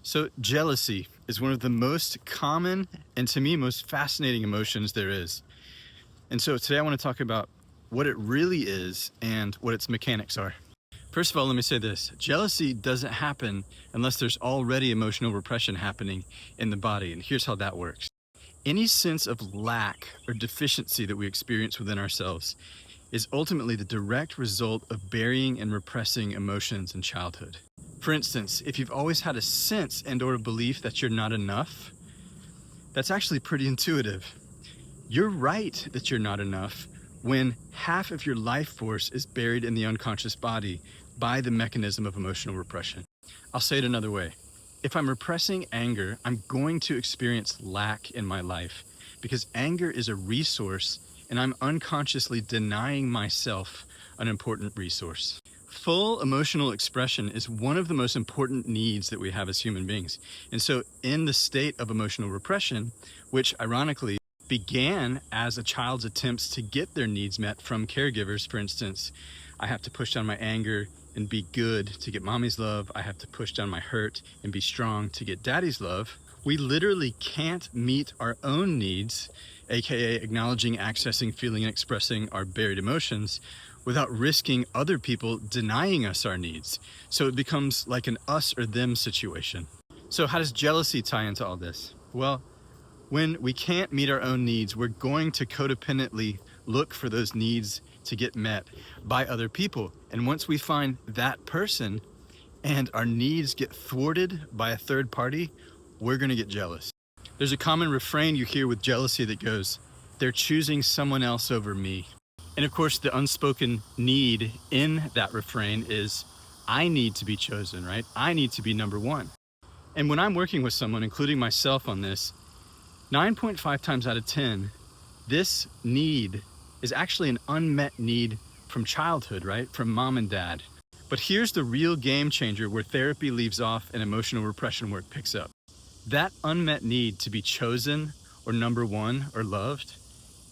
So jealousy is one of the most common and to me most fascinating emotions there is. And so today I want to talk about what it really is and what its mechanics are. First of all, let me say this. Jealousy doesn't happen unless there's already emotional repression happening in the body. And here's how that works. Any sense of lack or deficiency that we experience within ourselves is ultimately the direct result of burying and repressing emotions in childhood. For instance, if you've always had a sense and/or a belief that you're not enough, that's actually pretty intuitive. You're right that you're not enough when half of your life force is buried in the unconscious body by the mechanism of emotional repression. I'll say it another way. If I'm repressing anger, I'm going to experience lack in my life because anger is a resource and I'm unconsciously denying myself an important resource. Full emotional expression is one of the most important needs that we have as human beings. And so in the state of emotional repression, which ironically began as a child's attempts to get their needs met from caregivers, for instance, I have to push down my anger and be good to get mommy's love. I have to push down my hurt and be strong to get daddy's love. We literally can't meet our own needs, aka acknowledging, accessing, feeling, and expressing our buried emotions without risking other people denying us our needs. So it becomes like an us or them situation. So how does jealousy tie into all this? Well, when we can't meet our own needs, we're going to codependently look for those needs to get met by other people. And once we find that person and our needs get thwarted by a third party, we're gonna get jealous. There's a common refrain you hear with jealousy that goes, "They're choosing someone else over me." And of course, the unspoken need in that refrain is, I need to be chosen, right? I need to be number one. And when I'm working with someone, including myself on this, 9.5 times out of 10, this need is actually an unmet need from childhood, right? From mom and dad. But here's the real game changer where therapy leaves off and emotional repression work picks up. That unmet need to be chosen or number one or loved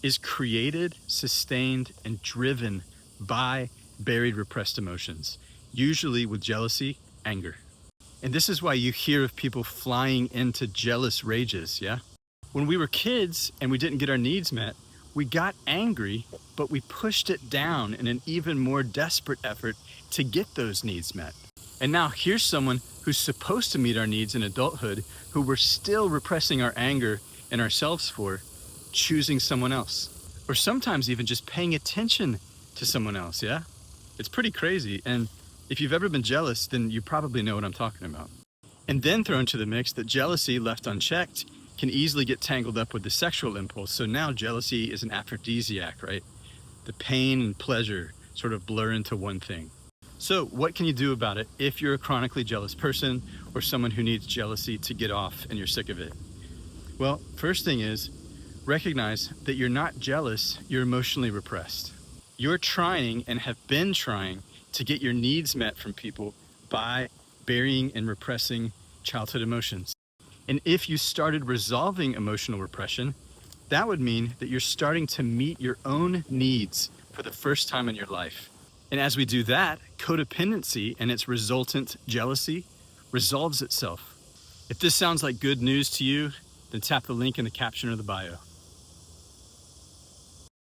is created, sustained, and driven by buried repressed emotions, usually with jealousy, anger. And this is why you hear of people flying into jealous rages, yeah? When we were kids and we didn't get our needs met, we got angry, but we pushed it down in an even more desperate effort to get those needs met. And now here's someone who's supposed to meet our needs in adulthood, who we're still repressing our anger and ourselves for, choosing someone else. Or sometimes even just paying attention to someone else, yeah? It's pretty crazy. And if you've ever been jealous, then you probably know what I'm talking about. And then throw into the mix that jealousy left unchecked can easily get tangled up with the sexual impulse. So now jealousy is an aphrodisiac, right? The pain and pleasure sort of blur into one thing. So what can you do about it if you're a chronically jealous person or someone who needs jealousy to get off and you're sick of it? Well, first thing is, recognize that you're not jealous, you're emotionally repressed. You're trying and have been trying to get your needs met from people by burying and repressing childhood emotions. And if you started resolving emotional repression, that would mean that you're starting to meet your own needs for the first time in your life. And as we do that, codependency and its resultant jealousy resolves itself. If this sounds like good news to you, then tap the link in the caption or the bio.